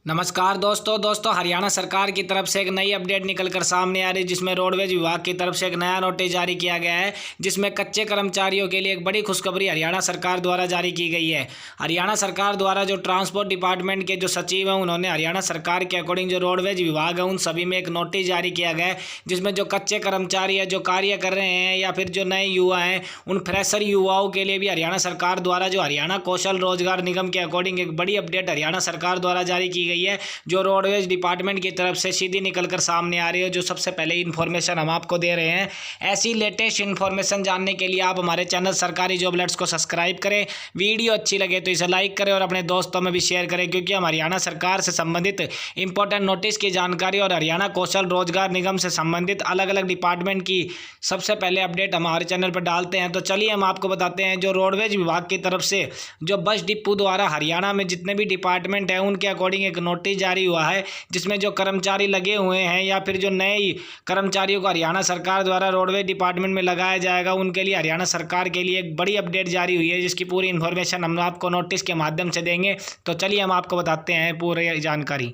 नमस्कार दोस्तों हरियाणा सरकार की तरफ से एक नई अपडेट निकलकर सामने आ रही है, जिसमें रोडवेज विभाग की तरफ से एक नया नोटिस जारी किया गया है, जिसमें कच्चे कर्मचारियों के लिए एक बड़ी खुशखबरी हरियाणा सरकार द्वारा जारी की गई है। हरियाणा सरकार द्वारा जो ट्रांसपोर्ट डिपार्टमेंट के जो सचिव हैं, उन्होंने हरियाणा सरकार के अकॉर्डिंग जो रोडवेज विभाग है उन सभी में एक नोटिस जारी किया गया है, जिसमें जो कच्चे कर्मचारी है, जो कार्य कर रहे हैं या फिर जो नए युवा हैं, उन फ्रेशर युवाओं के लिए भी हरियाणा सरकार द्वारा जो हरियाणा कौशल रोजगार निगम के अकॉर्डिंग एक बड़ी अपडेट हरियाणा सरकार द्वारा जारी की गई है, जो रोडवेज डिपार्टमेंट की तरफ से सीधी निकलकर सामने आ रही है। जो सबसे पहले इन्फॉर्मेशन हम आपको दे रहे हैं। ऐसी लेटेस्ट इन्फॉर्मेशन जानने के लिए आप हमारे चैनल सरकारी जॉब अलर्ट्स को सब्सक्राइब करें। वीडियो अच्छी लगे तो इसे लाइक करें और अपने दोस्तों में भी शेयर करें, क्योंकि हम हरियाणा सरकार से संबंधित इंपॉर्टेंट नोटिस की जानकारी और हरियाणा कौशल रोजगार निगम से संबंधित अलग अलग डिपार्टमेंट की सबसे पहले अपडेट हमारे चैनल पर डालते हैं। तो चलिए हम आपको बताते हैं, जो रोडवेज विभाग की तरफ से जो बस डिपो द्वारा हरियाणा में जितने भी डिपार्टमेंट हैं उनके अकॉर्डिंग एक नोटिस जारी हुआ है, जिसमें जो कर्मचारी लगे हुए हैं या फिर जो नए कर्मचारियों को हरियाणा सरकार द्वारा रोडवेज डिपार्टमेंट में लगाया जाएगा, उनके लिए हरियाणा सरकार के लिए एक बड़ी अपडेट जारी हुई है, जिसकी पूरी इन्फॉर्मेशन हम आपको नोटिस के माध्यम से देंगे। तो चलिए हम आपको बताते हैं पूरी जानकारी।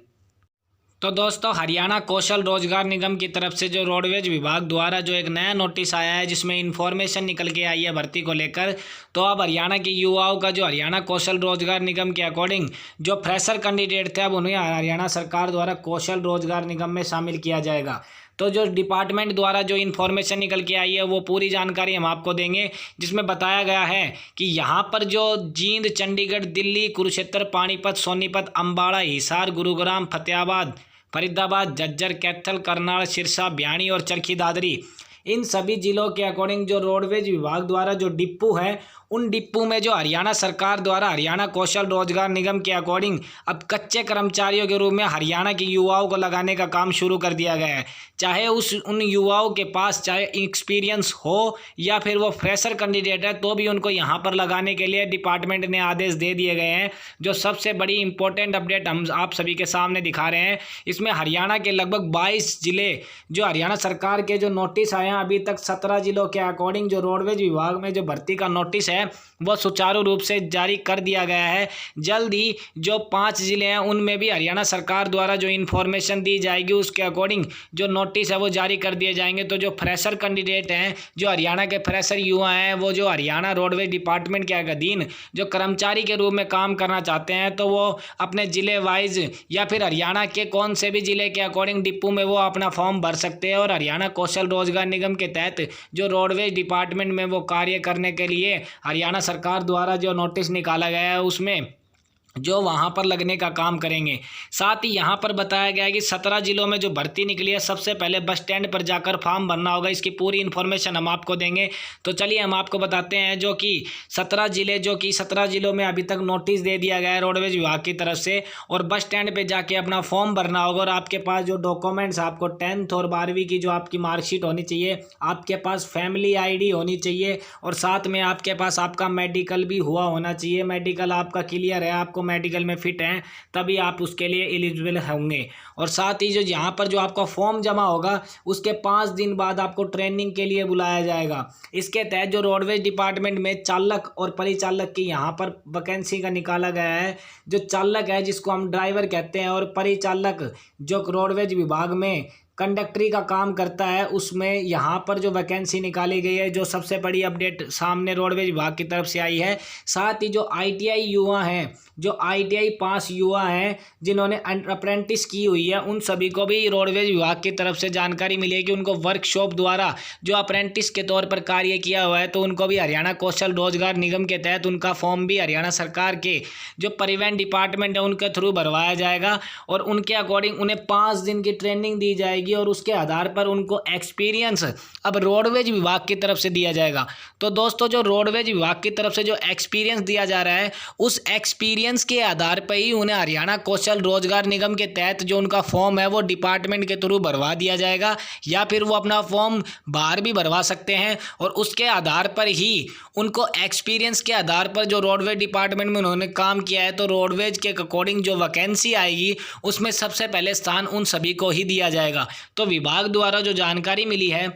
तो दोस्तों, हरियाणा कौशल रोजगार निगम की तरफ से जो रोडवेज विभाग द्वारा जो एक नया नोटिस आया है, जिसमें इन्फॉर्मेशन निकल के आई है भर्ती को लेकर। तो अब हरियाणा के युवाओं का जो हरियाणा कौशल रोजगार निगम के अकॉर्डिंग जो फ्रेशर कैंडिडेट थे, अब उन्हें हरियाणा सरकार द्वारा कौशल रोजगार निगम में शामिल किया जाएगा। तो जो डिपार्टमेंट द्वारा जो इन्फॉर्मेशन निकल के आई है वो पूरी जानकारी हम आपको देंगे, जिसमें बताया गया है कि यहाँ पर जो जींद, चंडीगढ़, दिल्ली, कुरुक्षेत्र, पानीपत, सोनीपत, अम्बाड़ा, हिसार, गुरुग्राम, फतेहाबाद, फरीदाबाद, झज्जर, कैथल, करनाल, सिरसा, भिवानी और चरखी दादरी, इन सभी जिलों के अकॉर्डिंग जो रोडवेज विभाग द्वारा जो डिपो है, उन डिपो में जो हरियाणा सरकार द्वारा हरियाणा कौशल रोजगार निगम के अकॉर्डिंग अब कच्चे कर्मचारियों के रूप में हरियाणा के युवाओं को लगाने का काम शुरू कर दिया गया है। चाहे उन युवाओं के पास चाहे एक्सपीरियंस हो या फिर वो फ्रेशर कैंडिडेट है, तो भी उनको यहाँ पर लगाने के लिए डिपार्टमेंट ने आदेश दे दिए गए हैं। जो सबसे बड़ी इंपॉर्टेंट अपडेट हम आप सभी के सामने दिखा रहे हैं, इसमें हरियाणा के लगभग 22 जिले जो हरियाणा सरकार के जो नोटिस आए हैं, अभी तक 17 जिलों के अकॉर्डिंग जो रोडवेज विभाग में जो भर्ती का नोटिस है वो सुचारू रूप से जारी कर दिया गया है। जल्द ही जो 5 जिले हैं उनमें भी हरियाणा सरकार द्वारा जो इन्फॉर्मेशन दी जाएगी, उसके अकॉर्डिंग जो नोटिस है वो जारी कर दिए जाएंगे। तो जो फ्रेशर कैंडिडेट हैं, जो हरियाणा के फ्रेशर युवा हैं, वो जो हरियाणा रोडवेज डिपार्टमेंट के अधीन जो कर्मचारी के रूप में काम करना चाहते हैं, तो वो अपने जिले वाइज या फिर हरियाणा के कौन से भी जिले के अकॉर्डिंग डिपो में वो अपना फॉर्म भर सकते हैं, और हरियाणा कौशल रोजगार निगम के तहत जो रोडवेज डिपार्टमेंट में वो कार्य करने के लिए हरियाणा सरकार द्वारा जो नोटिस निकाला गया है उसमें जो वहाँ पर लगने का काम करेंगे। साथ ही यहाँ पर बताया गया है कि 17 जिलों में जो भर्ती निकली है, सबसे पहले बस स्टैंड पर जाकर फॉर्म भरना होगा। इसकी पूरी इन्फॉर्मेशन हम आपको देंगे। तो चलिए हम आपको बताते हैं, जो कि 17 जिलों में अभी तक नोटिस दे दिया गया है रोडवेज विभाग की तरफ से, और बस स्टैंड पर जाके अपना फॉर्म भरना होगा। और आपके पास जो डॉक्यूमेंट्स, आपको 10th और 12वीं की जो आपकी मार्कशीट होनी चाहिए, आपके पास फैमिली ID होनी चाहिए, और साथ में आपके पास आपका मेडिकल भी हुआ होना चाहिए। मेडिकल आपका क्लियर है, आपको मेडिकल में फिट हैं, तभी आप उसके लिए एलिजिबल होंगे। और साथ ही जो यहाँ पर जो आपका फॉर्म जमा होगा, उसके 5 दिन बाद आपको ट्रेनिंग के लिए बुलाया जाएगा। इसके तहत जो रोडवेज डिपार्टमेंट में चालक और परिचालक की यहाँ पर वैकेंसी का निकाला गया है। जो चालक है, जिसको हम ड्राइवर कहते हैं, और परिचालक जो रोडवेज विभाग में कंडक्टरी का काम करता है, उसमें यहाँ पर जो वैकेंसी निकाली गई है, जो सबसे बड़ी अपडेट सामने रोडवेज विभाग की तरफ से आई है। साथ ही जो ITI युवा हैं, जो ITI पास युवा हैं, जिन्होंने अप्रेंटिस की हुई है, उन सभी को भी रोडवेज विभाग की तरफ से जानकारी मिली है कि उनको वर्कशॉप द्वारा जो अप्रेंटिस के तौर पर कार्य किया हुआ है, तो उनको भी हरियाणा कौशल रोजगार निगम के तहत उनका फॉर्म भी हरियाणा सरकार के जो परिवहन डिपार्टमेंट है उनके थ्रू भरवाया जाएगा, और उनके अकॉर्डिंग उन्हें 5 दिन की ट्रेनिंग दी जाएगी, और उसके आधार पर उनको एक्सपीरियंस अब रोडवेज विभाग की तरफ से दिया जाएगा। तो दोस्तों, जो रोडवेज विभाग की तरफ से जो एक्सपीरियंस दिया जा रहा है, उस एक्सपीरियंस के आधार पर ही उन्हें हरियाणा कौशल रोजगार निगम के तहत जो उनका फॉर्म है वो डिपार्टमेंट के थ्रू भरवा दिया जाएगा, या फिर वो अपना फॉर्म बाहर भी भरवा सकते हैं। और उसके आधार पर ही उनको एक्सपीरियंस के आधार पर जो रोडवेज डिपार्टमेंट में उन्होंने काम किया है, तो रोडवेज के अकॉर्डिंग जो वैकेंसी आएगी, उसमें सबसे पहले स्थान उन सभी को ही दिया जाएगा। तो विभाग द्वारा जो जानकारी मिली है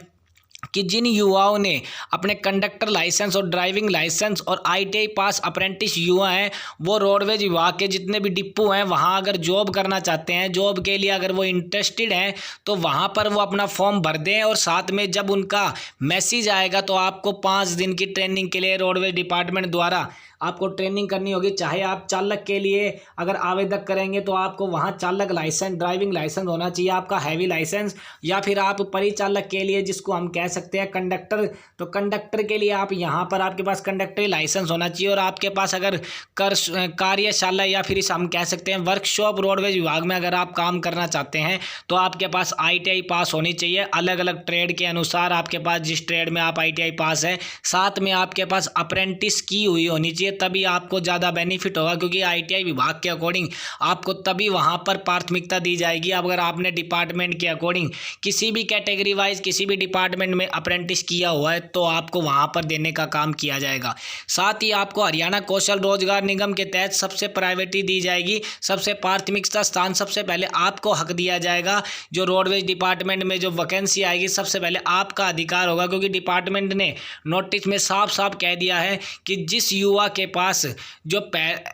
कि जिन युवाओं ने अपने कंडक्टर लाइसेंस और ड्राइविंग लाइसेंस और ITI पास अप्रेंटिस युवा हैं, वो रोडवेज विभाग के जितने भी डिपो हैं वहाँ अगर जॉब करना चाहते हैं, जॉब के लिए अगर वो इंटरेस्टेड हैं, तो वहाँ पर वो अपना फॉर्म भर दें। और साथ में जब उनका मैसेज आएगा तो आपको 5 दिन की ट्रेनिंग के लिए रोडवेज डिपार्टमेंट द्वारा आपको ट्रेनिंग करनी होगी। चाहे आप चालक के लिए अगर आवेदन करेंगे तो आपको वहाँ चालक लाइसेंस, ड्राइविंग लाइसेंस होना चाहिए आपका, हैवी लाइसेंस, या फिर आप परिचालक के लिए जिसको हम कह सकते हैं कंडक्टर, तो कंडक्टर के लिए आप यहाँ पर आपके पास कंडक्टर लाइसेंस होना चाहिए। और आपके पास अगर कार्यशाला या फिर हम कह सकते हैं वर्कशॉप रोडवेज विभाग में अगर आप काम करना चाहते हैं तो आपके पास ITI पास होनी चाहिए। अलग अलग ट्रेड के अनुसार आपके पास जिस ट्रेड में आप ITI पास है, साथ में आपके पास अप्रेंटिस की हुई होनी चाहिए, तभी आपको ज़्यादा बेनिफिट होगा। क्योंकि ITI विभाग के अकॉर्डिंग आपको तभी वहाँ पर प्राथमिकता दी जाएगी। अगर आपने डिपार्टमेंट के अकॉर्डिंग किसी भी कैटेगरी वाइज किसी भी डिपार्टमेंट में अप्रेंटिस किया हुआ है तो आपको वहाँ पर देने का काम किया जाएगा। साथ ही आपको हरियाणा कौशल रोजगार निगम के तहत सबसे प्रायोरिटी दी जाएगी, सबसे प्राथमिकता स्थान सबसे पहले आपको हक दिया जाएगा। जो रोडवेज डिपार्टमेंट में जो वैकेंसी आएगी सबसे पहले आपका अधिकार होगा, क्योंकि डिपार्टमेंट ने नोटिस में साफ साफ कह दिया है कि जिस युवा के पास जो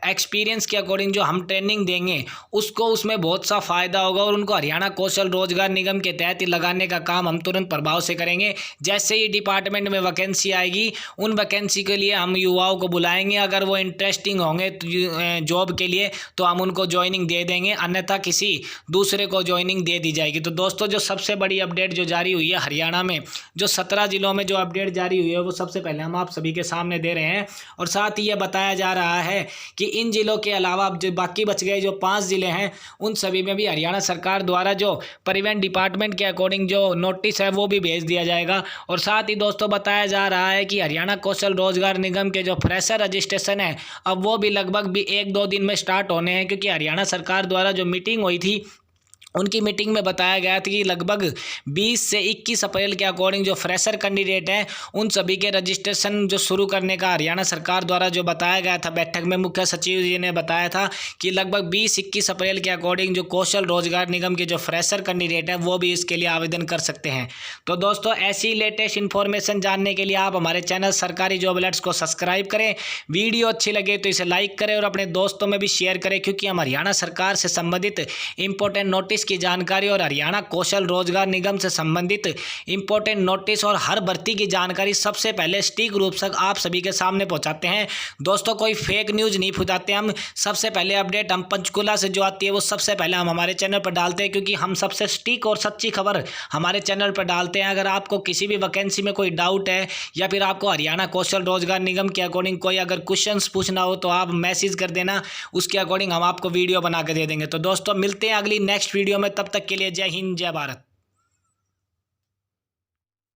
एक्सपीरियंस के अकॉर्डिंग जो हम ट्रेनिंग देंगे उसको उसमें बहुत सा फायदा होगा और उनको हरियाणा कौशल रोजगार निगम के तहत लगाने का काम हम तुरंत प्रभाव से करेंगे। जैसे ही डिपार्टमेंट में वैकेंसी आएगी उन वैकेंसी के लिए हम युवाओं को बुलाएंगे। अगर वो इंटरेस्टिंग होंगे जॉब के लिए तो हम उनको ज्वाइनिंग दे देंगे, अन्यथा किसी दूसरे को ज्वाइनिंग दे दी जाएगी। तो दोस्तों जो सबसे बड़ी अपडेट जो जारी हुई है हरियाणा में, जो 17 जिलों में जो अपडेट जारी हुई है वो सबसे पहले हम आप सभी के सामने दे रहे हैं। और साथ ही ये बताया जा रहा है कि इन जिलों के अलावा अब जो बाकी बच गए जो 5 जिले हैं उन सभी में भी हरियाणा सरकार द्वारा जो परिवहन डिपार्टमेंट के अकॉर्डिंग जो नोटिस है वो भी भेज दिया जाएगा। और साथ ही दोस्तों बताया जा रहा है कि हरियाणा कौशल रोजगार निगम के जो फ्रेशर रजिस्ट्रेशन है अब वो भी लगभग भी 1-2 दिन में स्टार्ट होने हैं। क्योंकि हरियाणा सरकार द्वारा जो मीटिंग हुई थी उनकी मीटिंग में बताया गया था कि लगभग 20 से 21 अप्रैल के अकॉर्डिंग जो फ्रेशर कैंडिडेट हैं उन सभी के रजिस्ट्रेशन जो शुरू करने का हरियाणा सरकार द्वारा जो बताया गया था बैठक में, मुख्य सचिव जी ने बताया था कि लगभग 20-21 अप्रैल के अकॉर्डिंग जो कौशल रोजगार निगम के जो फ्रेशर कैंडिडेट हैं वो भी इसके लिए आवेदन कर सकते हैं। तो दोस्तों ऐसी लेटेस्ट इन्फॉर्मेशन जानने के लिए आप हमारे चैनल सरकारी जॉब अलर्ट्स को सब्सक्राइब करें। वीडियो अच्छी लगे तो इसे लाइक करें और अपने दोस्तों में भी शेयर करें, क्योंकि हम हरियाणा सरकार से संबंधित इंपॉर्टेंट नोटिस की जानकारी और हरियाणा कौशल रोजगार निगम से संबंधित इंपॉर्टेंट नोटिस और हर भर्ती की जानकारी सबसे पहले सटीक रूप से आप सभी के सामने पहुंचाते हैं। दोस्तों कोई फेक न्यूज नहीं फैलाते हम, सबसे पहले अपडेट हम पंचकुला से जो आती है वो सबसे पहले हम हमारे चैनल पर डालते हैं, क्योंकि हम सबसे सटीक और सच्ची खबर हमारे चैनल पर डालते हैं। अगर आपको किसी भी वैकेंसी में कोई डाउट है या फिर आपको हरियाणा कौशल रोजगार निगम के अकॉर्डिंग कोई अगर क्वेश्चंस पूछना हो तो आप मैसेज कर देना, उसके अकॉर्डिंग हम आपको वीडियो बना के दे देंगे। तो दोस्तों मिलते हैं अगली नेक्स्ट वीडियो में, तब तक के लिए जय हिंद जय भारत।